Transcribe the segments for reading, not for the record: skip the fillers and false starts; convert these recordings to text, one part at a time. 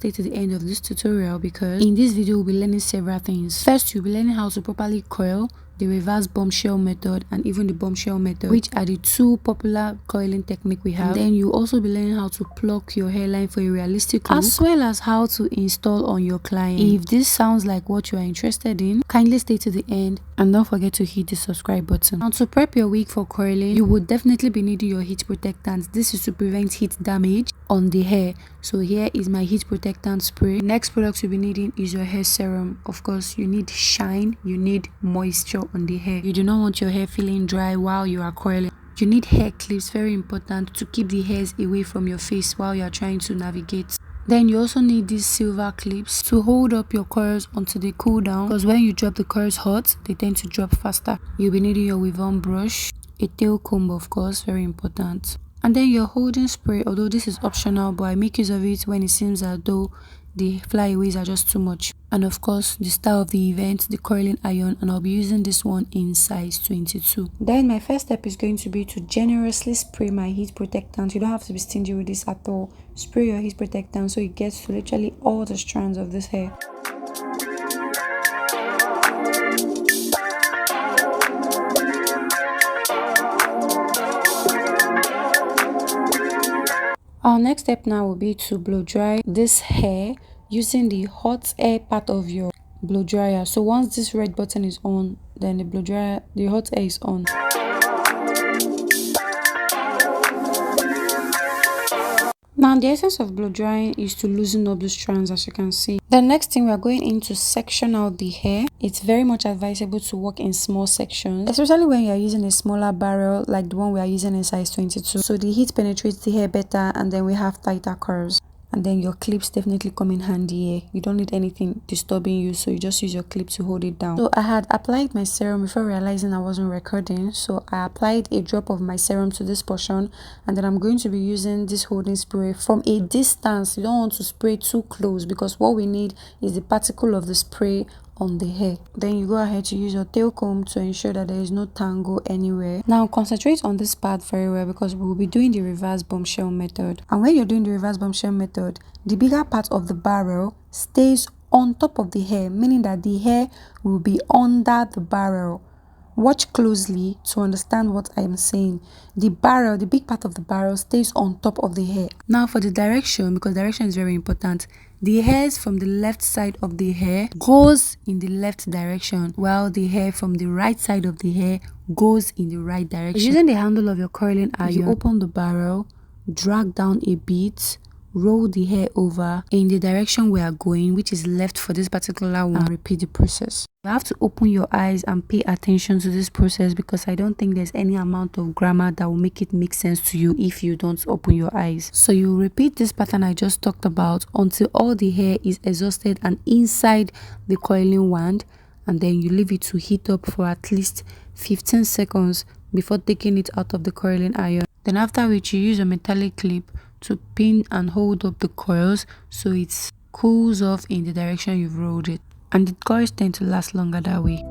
stay to the end of this tutorial because in this video we'll be learning several things. First, you'll be learning how to properly coil, the reverse bombshell method and even the bombshell method, which are the two popular coiling technique we have. Then you also be learning how to pluck your hairline for a realistic look, as well as how to install on your client. If this sounds like what you are interested in, kindly stay to the end and don't forget to hit the subscribe button. Now, to prep your wig for coiling, you would definitely be needing your heat protectant. This is to prevent heat damage on the hair. So here is my heat protectant spray. Next product you'll be needing is your hair serum. Of course, you need shine, you need moisture on the hair. You do not want your hair feeling dry while you are coiling. You need hair clips, very important, to keep the hairs away from your face while you are trying to navigate. Then you also need these silver clips to hold up your coils until they cool down, because when you drop the coils hot, they tend to drop faster. You'll be needing your weave-on brush, a tail comb, of course, very important, and then your holding spray, although this is optional, but I make use of it when it seems as though the flyaways are just too much. And of course, the style of the event, the coiling iron, and I'll be using this one in size 22. Then my first step is going to be to generously spray my heat protectant. You don't have to be stingy with this at all. Spray your heat protectant so it gets to literally all the strands of this hair. Our next step now will be to blow dry this hair using the hot air part of your blow dryer. So once this red button is on, then the hot air is on. Now the essence of blow drying is to loosen up the strands, as you can see. The next thing, we are going into section out the hair. It's very much advisable to work in small sections, especially when you are using a smaller barrel like the one we are using in size 22. So the heat penetrates the hair better and then we have tighter curls. And then your clips definitely come in handy here. You don't need anything disturbing you, so you just use your clip to hold it down. So I had applied my serum before realizing I wasn't recording, so I applied a drop of my serum to this portion, and then I'm going to be using this holding spray from a distance. You don't want to spray too close because what we need is the particle of the spray on the hair. Then you go ahead to use your tail comb to ensure that there is no tangle anywhere. Now concentrate on this part very well because we will be doing the reverse bombshell method. And when you're doing the reverse bombshell method, the bigger part of the barrel stays on top of the hair, meaning that the hair will be under the barrel. Watch closely to understand what I am saying. The big part of the barrel stays on top of the hair. Now for the direction, because direction is very important, the hairs from the left side of the hair goes in the left direction, while the hair from the right side of the hair goes in the right direction. Using the handle of your coiling iron, you open the barrel, drag down a bit, roll the hair over in the direction we are going, which is left for this particular one, and repeat the process. You have to open your eyes and pay attention to this process because I don't think there's any amount of grammar that will make it make sense to you if you don't open your eyes. So you repeat this pattern I just talked about until all the hair is exhausted and inside the coiling wand, and then you leave it to heat up for at least 15 seconds before taking it out of the coiling iron. Then after which you use a metallic clip to pin and hold up the coils so it cools off in the direction you've rolled it, and the coils tend to last longer that way.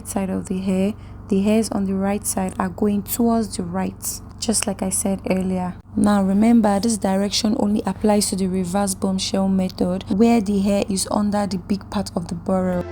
Side of the hairs on the right side are going towards the right, just like I said earlier. Now remember, this direction only applies to the reverse bombshell method where the hair is under the big part of the barrel.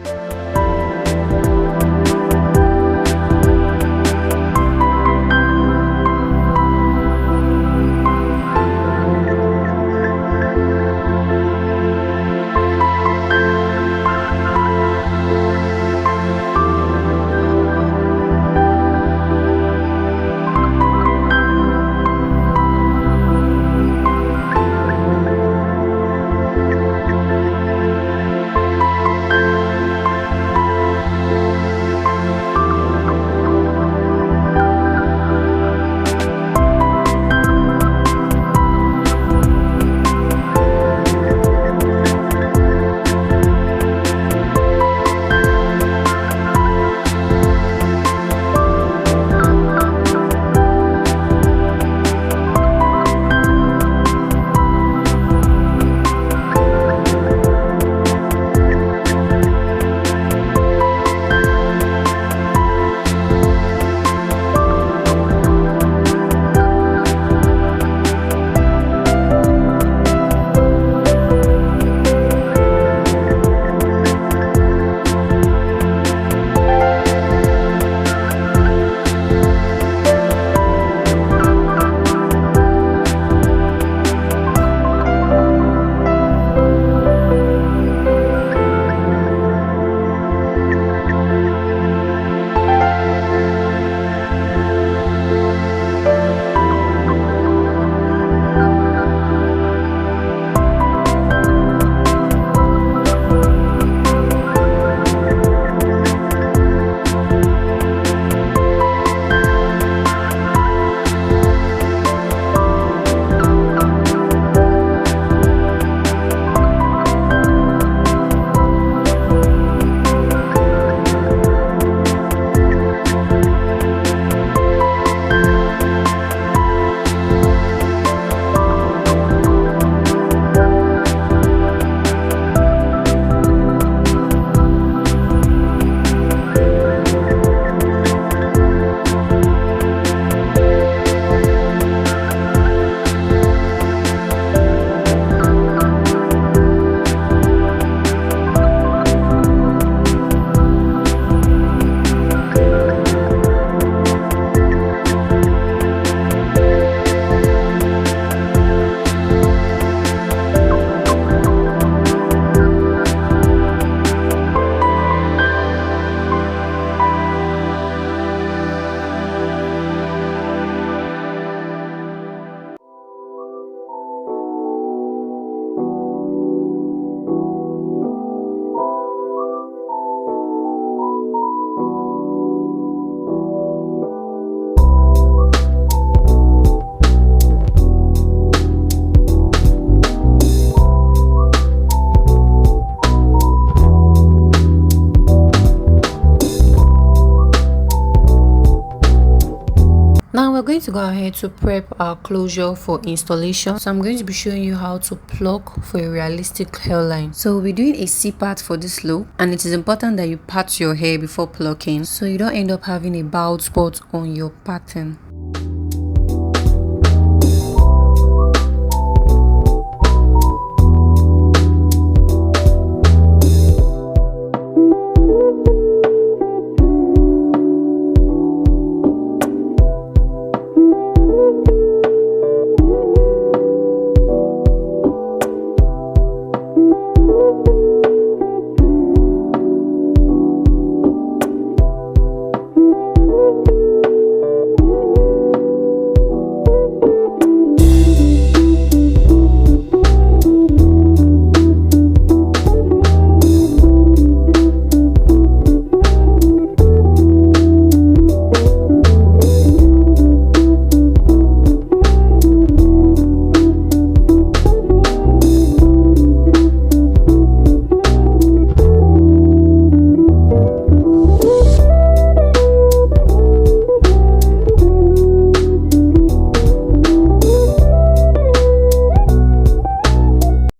going to go ahead to prep our closure for installation. So I'm going to be showing you how to pluck for a realistic hairline. So we'll be doing a C-part for this look, and it is important that you part your hair before plucking so you don't end up having a bald spot on your pattern.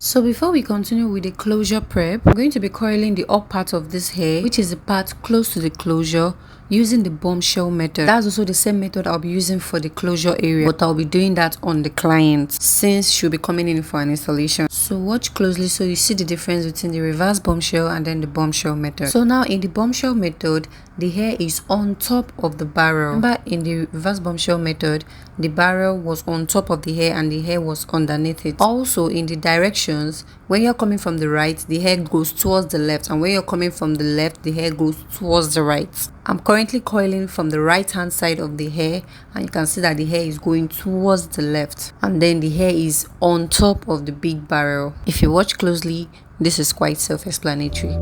So before we continue with the closure prep, I'm going to be coiling the up part of this hair, which is the part close to the closure, using the bombshell method. That's also the same method I'll be using for the closure area, but I'll be doing that on the client since she'll be coming in for an installation. So watch closely so you see the difference between the reverse bombshell and then the bombshell method. So now in the bombshell method, the hair is on top of the barrel. Remember, in the reverse bombshell method, the barrel was on top of the hair and the hair was underneath it. Also, in the directions, when you're coming from the right, the hair goes towards the left, and when you're coming from the left, the hair goes towards the right. I'm currently coiling from the right hand side of the hair, and you can see that the hair is going towards the left, and then the hair is on top of the big barrel. If you watch closely, this is quite self-explanatory.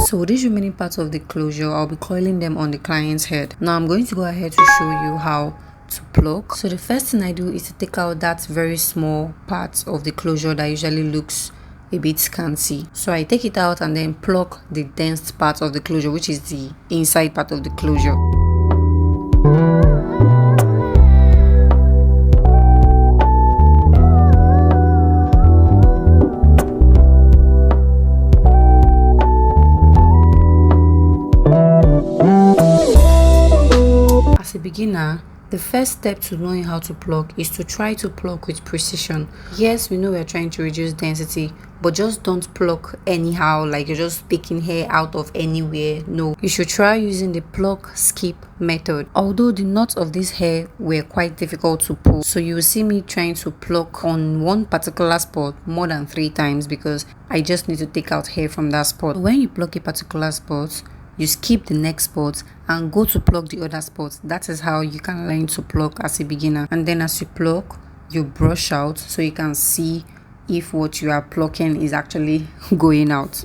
So these remaining parts of the closure, I'll be coiling them on the client's head. Now I'm going to go ahead to show you how to pluck. So the first thing I do is to take out that very small part of the closure that usually looks a bit scanty. So I take it out and then pluck the dense part of the closure, which is the inside part of the closure. As a beginner, the first step to knowing how to pluck is to try to pluck with precision. Yes, we know we're trying to reduce density, but just don't pluck anyhow, like you're just picking hair out of anywhere. No, you should try using the pluck skip method. Although the knots of this hair were quite difficult to pull, so you will see me trying to pluck on one particular spot more than 3 times because I just need to take out hair from that spot. When you pluck a particular spot, you skip the next spot and go to pluck the other spot. That is how you can learn to pluck as a beginner. And then as you pluck, you brush out so you can see if what you are plucking is actually going out.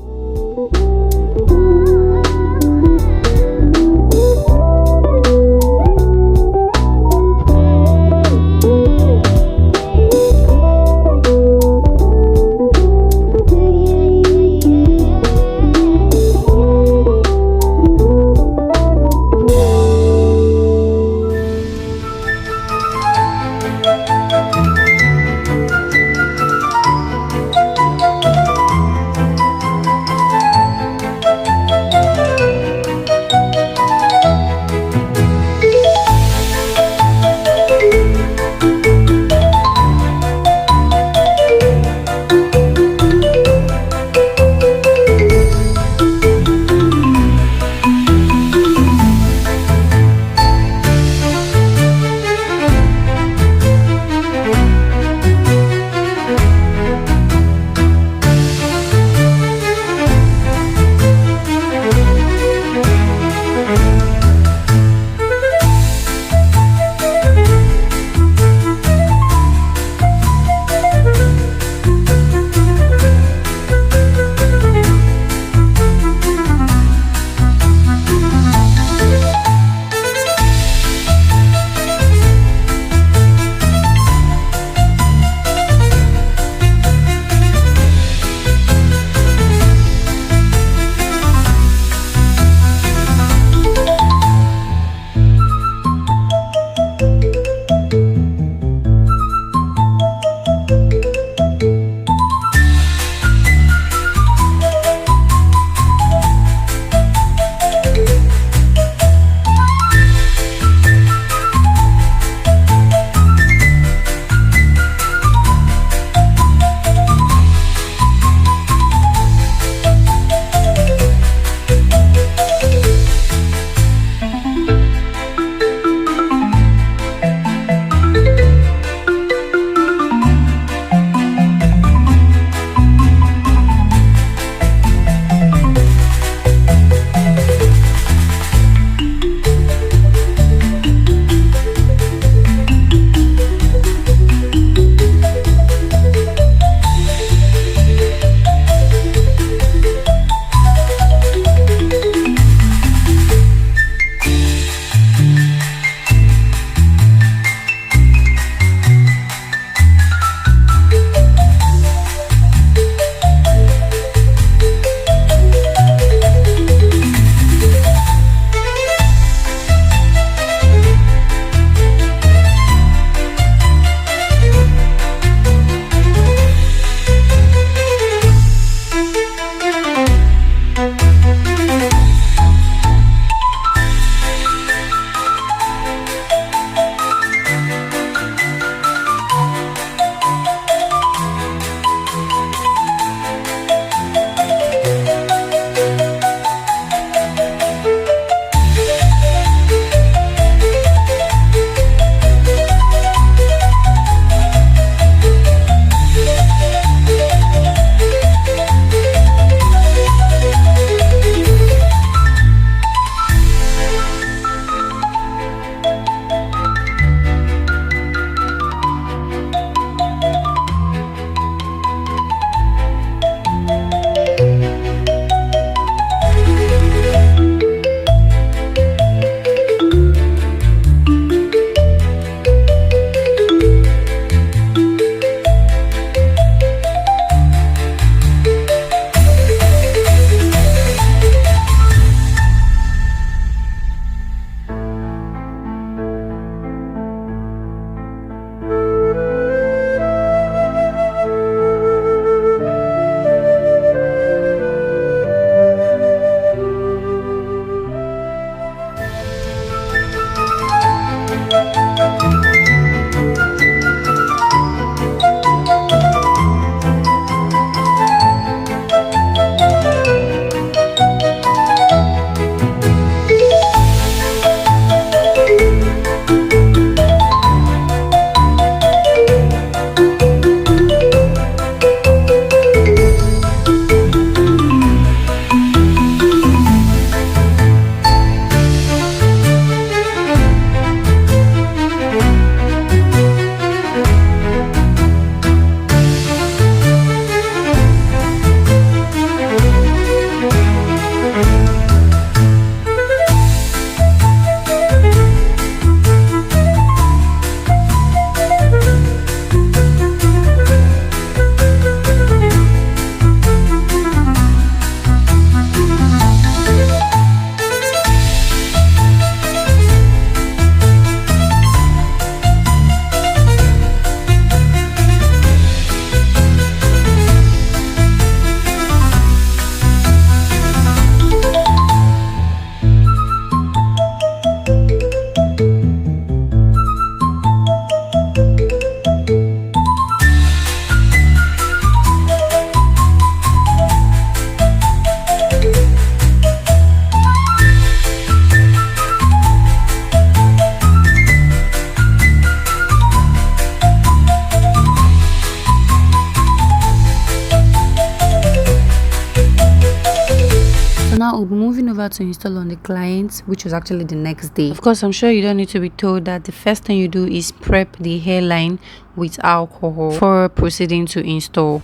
we'll be moving over to install on the client, which was actually the next day. Of course, I'm sure you don't need to be told that the first thing you do is prep the hairline with alcohol for proceeding to install.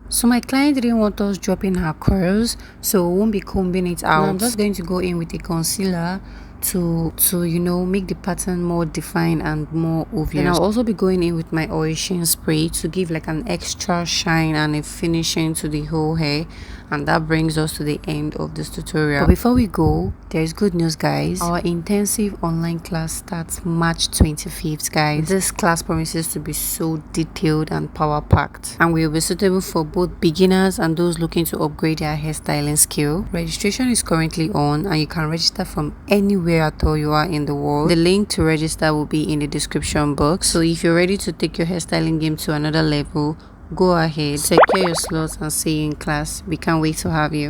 So my client didn't want us dropping her curls, so we won't be combing it out. Now I'm just going to go in with a concealer to make the pattern more defined and more obvious. Then I'll also be going in with my oil sheen spray to give like an extra shine and a finishing to the whole hair. And that brings us to the end of this tutorial. But before we go, there's good news, guys. Our intensive online class starts March 25th, guys. This class promises to be so detailed and power packed, and will be suitable for both beginners and those looking to upgrade their hairstyling skill. Registration is currently on, and you can register from anywhere at all you are in the world. The link to register will be in the description box. So if you're ready to take your hairstyling game to another level, go ahead, secure your slots, and see you in class. We can't wait to have you.